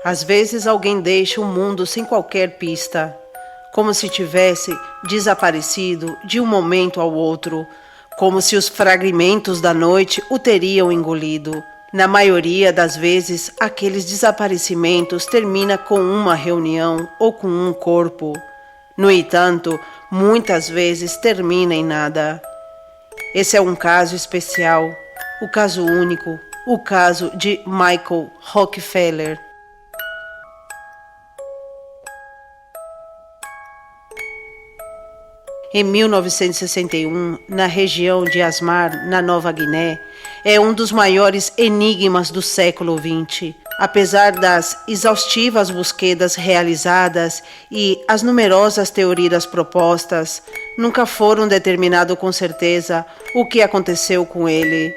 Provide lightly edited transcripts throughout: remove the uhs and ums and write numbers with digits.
Às vezes alguém deixa o mundo sem qualquer pista, como se tivesse desaparecido de um momento ao outro, como se os fragmentos da noite o teriam engolido. Na maioria das vezes, aqueles desaparecimentos terminam com uma reunião ou com um corpo. No entanto, muitas vezes termina em nada. Esse é um caso especial, o caso único, o caso de Michael Rockefeller. Em 1961, na região de Asmar, na Nova Guiné, é um dos maiores enigmas do século XX. Apesar das exaustivas buscas realizadas e as numerosas teorias propostas, nunca foram determinado com certeza o que aconteceu com ele.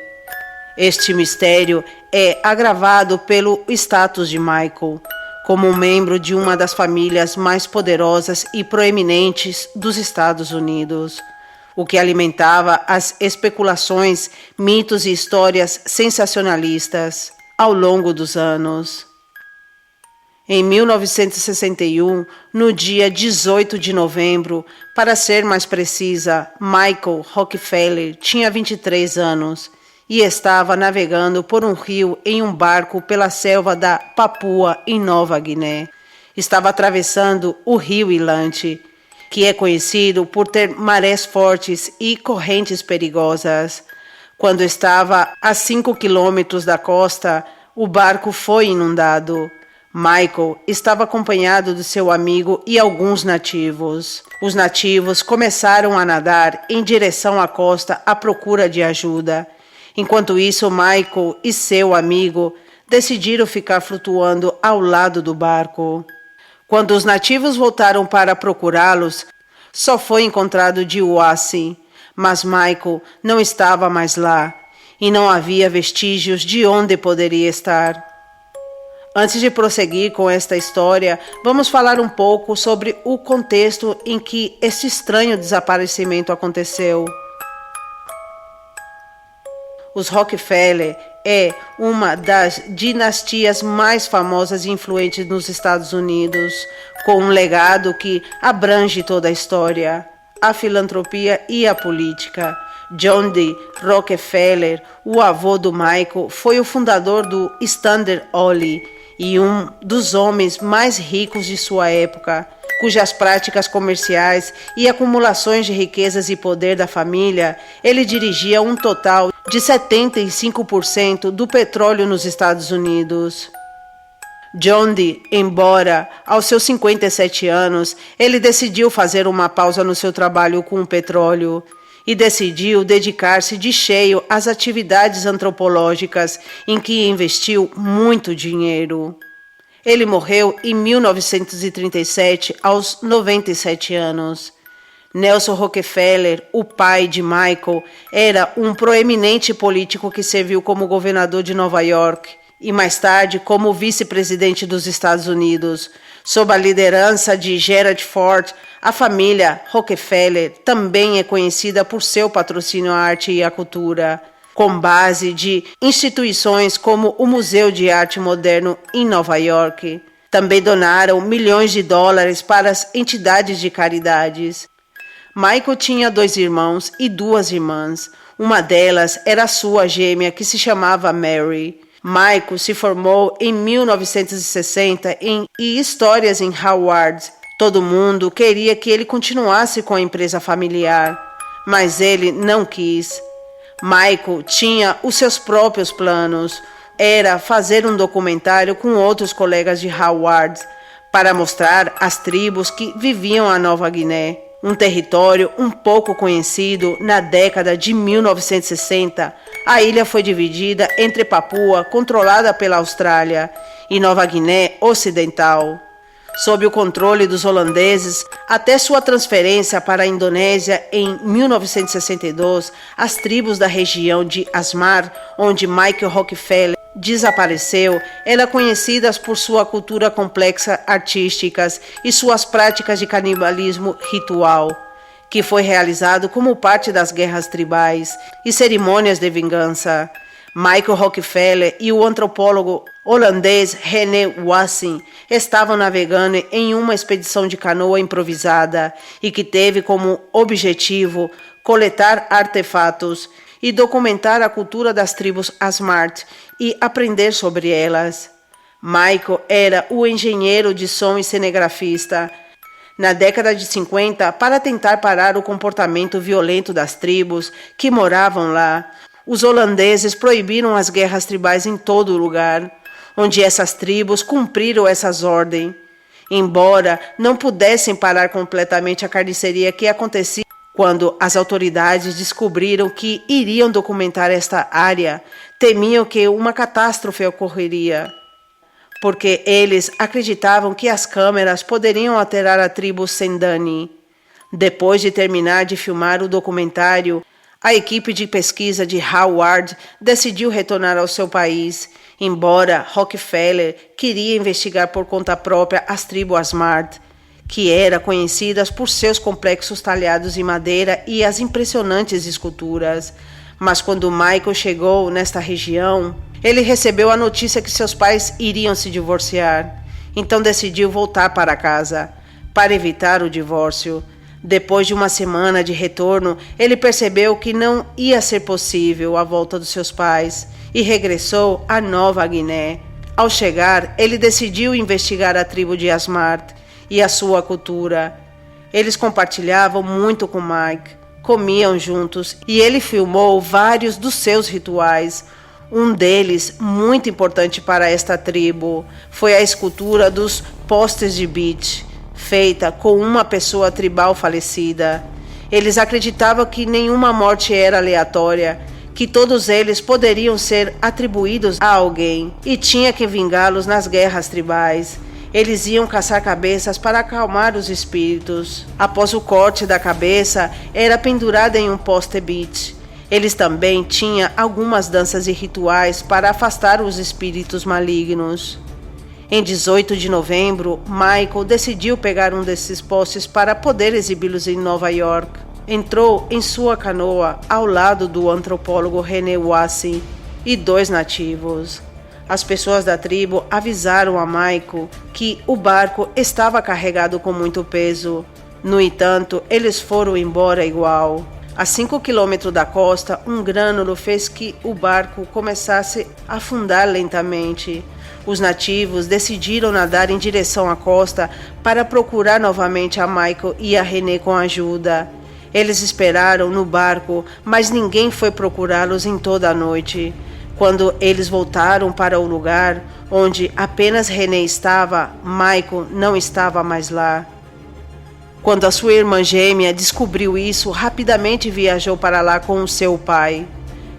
Este mistério é agravado pelo status de Michael, como um membro de uma das famílias mais poderosas e proeminentes dos Estados Unidos, o que alimentava as especulações, mitos e histórias sensacionalistas ao longo dos anos. Em 1961, no dia 18 de novembro, para ser mais precisa, Michael Rockefeller tinha 23 anos e estava navegando por um rio em um barco pela selva da Papua, em Nova Guiné. Estava atravessando o rio Ilante, que é conhecido por ter marés fortes e correntes perigosas. Quando estava a 5 quilômetros da costa, o barco foi inundado. Michael estava acompanhado de seu amigo e alguns nativos. Os nativos começaram a nadar em direção à costa à procura de ajuda. Enquanto isso, Michael e seu amigo decidiram ficar flutuando ao lado do barco. Quando os nativos voltaram para procurá-los, só foi encontrado Dewassi, mas Michael não estava mais lá e não havia vestígios de onde poderia estar. Antes de prosseguir com esta história, vamos falar um pouco sobre o contexto em que este estranho desaparecimento aconteceu. Os Rockefeller é uma das dinastias mais famosas e influentes nos Estados Unidos, com um legado que abrange toda a história, a filantropia e a política. John D. Rockefeller, o avô do Michael, foi o fundador do Standard Oil e um dos homens mais ricos de sua época, cujas práticas comerciais e acumulações de riquezas e poder da família, ele dirigia um total de 75% do petróleo nos Estados Unidos. John D., embora aos seus 57 anos, ele decidiu fazer uma pausa no seu trabalho com o petróleo e decidiu dedicar-se de cheio às atividades antropológicas em que investiu muito dinheiro. Ele morreu em 1937, aos 97 anos. Nelson Rockefeller, o pai de Michael, era um proeminente político que serviu como governador de Nova York e mais tarde como vice-presidente dos Estados Unidos. Sob a liderança de Gerald Ford, a família Rockefeller também é conhecida por seu patrocínio à arte e à cultura, com base de instituições como o Museu de Arte Moderno em Nova York. Também donaram milhões de dólares para as entidades de caridades. Michael tinha 2 irmãos e 2 irmãs. Uma delas era sua gêmea, que se chamava Mary. Michael se formou em 1960 em Histórias em Harvard. Todo mundo queria que ele continuasse com a empresa familiar, mas ele não quis. Michael tinha os seus próprios planos. Era fazer um documentário com outros colegas de Harvard para mostrar as tribos que viviam a Nova Guiné, um território um pouco conhecido. Na década de 1960, a ilha foi dividida entre Papua, controlada pela Austrália, e Nova Guiné Ocidental, sob o controle dos holandeses, até sua transferência para a Indonésia em 1962. As tribos da região de Asmar, onde Michael Rockefeller desapareceu, eram conhecidas por sua cultura complexa artísticas e suas práticas de canibalismo ritual, que foi realizado como parte das guerras tribais e cerimônias de vingança. Michael Rockefeller e o antropólogo holandês René Wassin estavam navegando em uma expedição de canoa improvisada e que teve como objetivo coletar artefatos e documentar a cultura das tribos Asmat e aprender sobre elas. Michael era o engenheiro de som e cinegrafista. Na década de 50, para tentar parar o comportamento violento das tribos que moravam lá, os holandeses proibiram as guerras tribais em todo o lugar, onde essas tribos cumpriram essas ordens. Embora não pudessem parar completamente a carniceria que acontecia quando as autoridades descobriram que iriam documentar esta área, temiam que uma catástrofe ocorreria, porque eles acreditavam que as câmeras poderiam alterar a tribo Sendani. Depois de terminar de filmar o documentário, a equipe de pesquisa de Howard decidiu retornar ao seu país, embora Rockefeller queria investigar por conta própria as tribos Asmat, que eram conhecidas por seus complexos talhados em madeira e as impressionantes esculturas. Mas quando Michael chegou nesta região, ele recebeu a notícia que seus pais iriam se divorciar. Então decidiu voltar para casa, para evitar o divórcio. Depois de uma semana de retorno, ele percebeu que não ia ser possível a volta dos seus pais e regressou à Nova Guiné. Ao chegar, ele decidiu investigar a tribo de Asmat e a sua cultura. Eles compartilhavam muito com Mike, comiam juntos e ele filmou vários dos seus rituais. Um deles, muito importante para esta tribo, foi a escultura dos postes de beach, feita com uma pessoa tribal falecida. Eles acreditavam que nenhuma morte era aleatória, que todos eles poderiam ser atribuídos a alguém e tinha que vingá-los nas guerras tribais. Eles iam caçar cabeças para acalmar os espíritos. Após o corte da cabeça, era pendurada em um poste beach. Eles também tinham algumas danças e rituais para afastar os espíritos malignos. Em 18 de novembro, Michael decidiu pegar um desses postes para poder exibi-los em Nova York. Entrou em sua canoa ao lado do antropólogo René Wassin e 2 nativos. As pessoas da tribo avisaram a Michael que o barco estava carregado com muito peso. No entanto, eles foram embora igual. A 5 quilômetros da costa, um grânulo fez que o barco começasse a afundar lentamente. Os nativos decidiram nadar em direção à costa para procurar novamente a Michael e a René com ajuda. Eles esperaram no barco, mas ninguém foi procurá-los em toda a noite. Quando eles voltaram para o lugar onde apenas René estava, Michael não estava mais lá. Quando a sua irmã gêmea descobriu isso, rapidamente viajou para lá com o seu pai.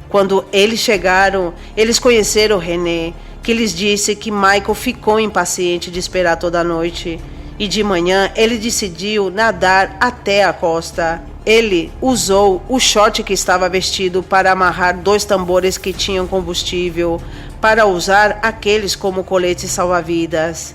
Quando eles chegaram, eles conheceram René, que lhes disse que Michael ficou impaciente de esperar toda a noite. E de manhã ele decidiu nadar até a costa. Ele usou o short que estava vestido para amarrar 2 tambores que tinham combustível, para usar aqueles como coletes salva-vidas.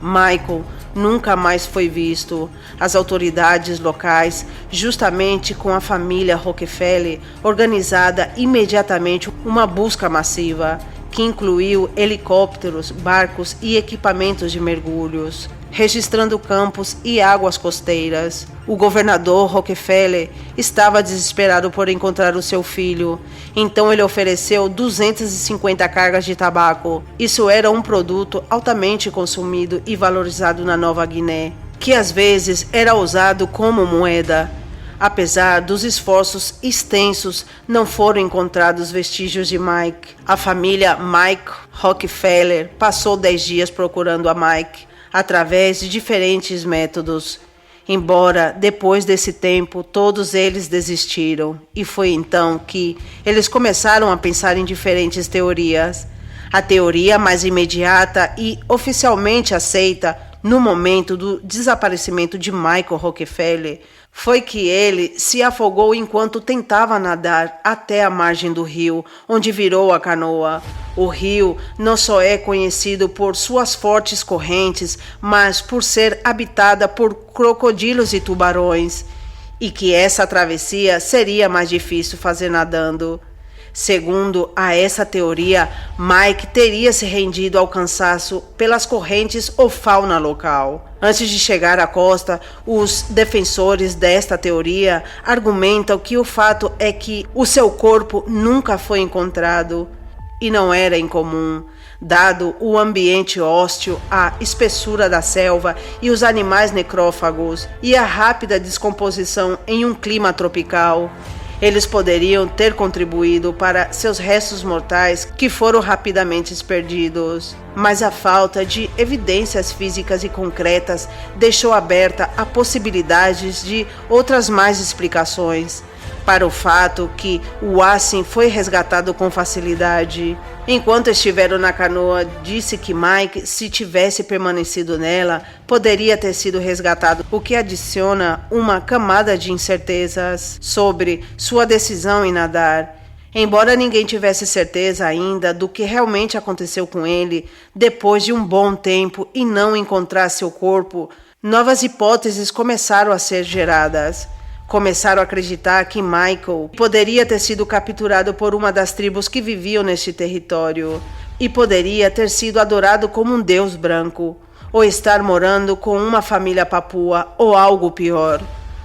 Michael nunca mais foi visto. As autoridades locais, justamente com a família Rockefeller, organizada imediatamente uma busca massiva, que incluiu helicópteros, barcos e equipamentos de mergulhos, registrando campos e águas costeiras. O governador Rockefeller estava desesperado por encontrar o seu filho, então ele ofereceu 250 cargas de tabaco. Isso era um produto altamente consumido e valorizado na Nova Guiné, que às vezes era usado como moeda. Apesar dos esforços extensos, não foram encontrados vestígios de Mike. A família Mike Rockefeller passou 10 dias procurando a Mike, através de diferentes métodos. Embora, depois desse tempo, todos eles desistiram, e foi então que eles começaram a pensar em diferentes teorias. A teoria mais imediata e oficialmente aceita no momento do desaparecimento de Michael Rockefeller foi que ele se afogou enquanto tentava nadar até a margem do rio, onde virou a canoa. O rio não só é conhecido por suas fortes correntes, mas por ser habitada por crocodilos e tubarões, e que essa travessia seria mais difícil fazer nadando. Segundo a essa teoria, Mike teria se rendido ao cansaço pelas correntes ou fauna local. Antes de chegar à costa, os defensores desta teoria argumentam que o fato é que o seu corpo nunca foi encontrado e não era incomum, dado o ambiente hostil, a espessura da selva e os animais necrófagos e a rápida descomposição em um clima tropical. Eles poderiam ter contribuído para seus restos mortais que foram rapidamente perdidos, mas a falta de evidências físicas e concretas deixou aberta a possibilidades de outras mais explicações para o fato que o Wassim foi resgatado com facilidade. Enquanto estiveram na canoa, disse que Mike, se tivesse permanecido nela, poderia ter sido resgatado, o que adiciona uma camada de incertezas sobre sua decisão em nadar. Embora ninguém tivesse certeza ainda do que realmente aconteceu com ele, depois de um bom tempo e não encontrar seu corpo, novas hipóteses começaram a ser geradas. Começaram a acreditar que Michael poderia ter sido capturado por uma das tribos que viviam neste território e poderia ter sido adorado como um deus branco, ou estar morando com uma família papua ou algo pior.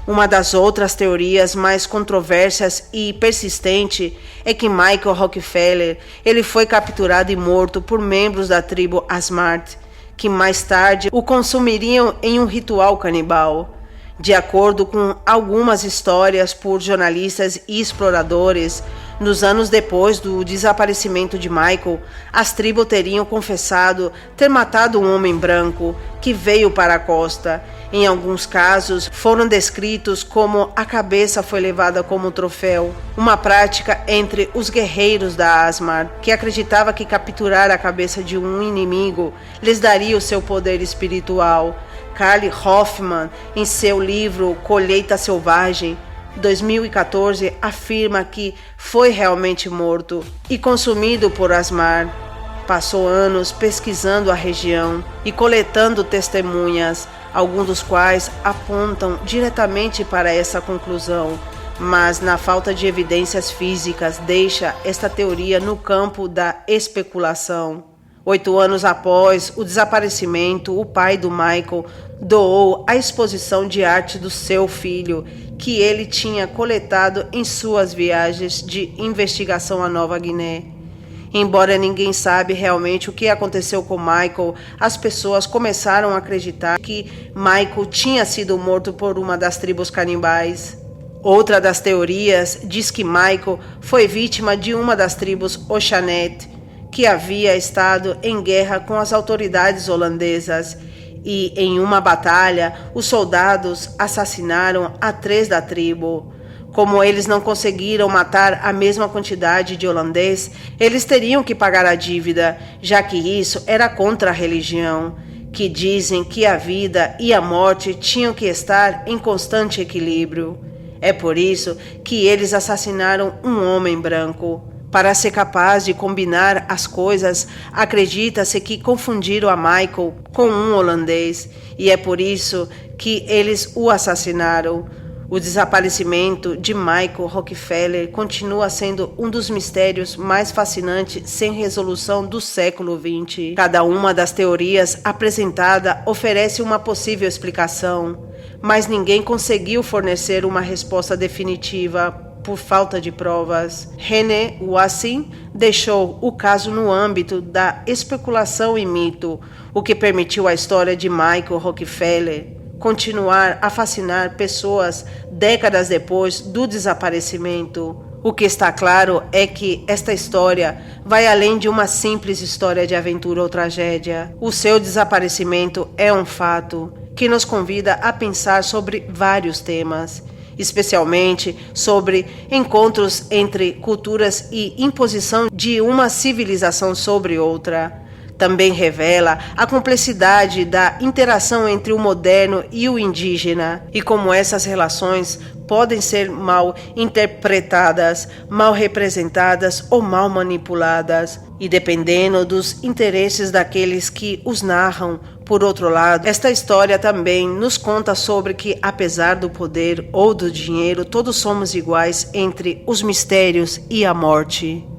Uma das outras teorias mais controversas e persistente é que Michael Rockefeller ele foi capturado e morto por membros da tribo Asmart, que mais tarde o consumiriam em um ritual canibal. De acordo com algumas histórias por jornalistas e exploradores, nos anos depois do desaparecimento de Michael, as tribos teriam confessado ter matado um homem branco que veio para a costa. Em alguns casos, foram descritos como a cabeça foi levada como troféu, uma prática entre os guerreiros da Asmar, que acreditava que capturar a cabeça de um inimigo lhes daria o seu poder espiritual. Carl Hoffman, em seu livro Colheita Selvagem, 2014, afirma que foi realmente morto e consumido por Asmar. Passou anos pesquisando a região e coletando testemunhas, alguns dos quais apontam diretamente para essa conclusão, mas na falta de evidências físicas deixa esta teoria no campo da especulação. 8 anos após o desaparecimento, o pai do Michael doou a exposição de arte do seu filho, que ele tinha coletado em suas viagens de investigação à Nova Guiné. Embora ninguém sabe realmente o que aconteceu com Michael, as pessoas começaram a acreditar que Michael tinha sido morto por uma das tribos canibais. Outra das teorias diz que Michael foi vítima de uma das tribos Oxanet, que havia estado em guerra com as autoridades holandesas, e em uma batalha os soldados assassinaram a 3 da tribo. Como eles não conseguiram matar a mesma quantidade de holandês, eles teriam que pagar a dívida, já que isso era contra a religião, que dizem que a vida e a morte tinham que estar em constante equilíbrio. É por isso que eles assassinaram um homem branco. Para ser capaz de combinar as coisas, acredita-se que confundiram a Michael com um holandês, e é por isso que eles o assassinaram. O desaparecimento de Michael Rockefeller continua sendo um dos mistérios mais fascinantes sem resolução do século XX. Cada uma das teorias apresentada oferece uma possível explicação, mas ninguém conseguiu fornecer uma resposta definitiva por falta de provas. René Wassim deixou o caso no âmbito da especulação e mito, o que permitiu à história de Michael Rockefeller continuar a fascinar pessoas décadas depois do desaparecimento. O que está claro é que esta história vai além de uma simples história de aventura ou tragédia. O seu desaparecimento é um fato que nos convida a pensar sobre vários temas, especialmente sobre encontros entre culturas e imposição de uma civilização sobre outra. Também revela a complexidade da interação entre o moderno e o indígena e como essas relações podem ser mal interpretadas, mal representadas ou mal manipuladas, e dependendo dos interesses daqueles que os narram, Por outro lado, esta história também nos conta sobre que, apesar do poder ou do dinheiro, todos somos iguais entre os mistérios e a morte.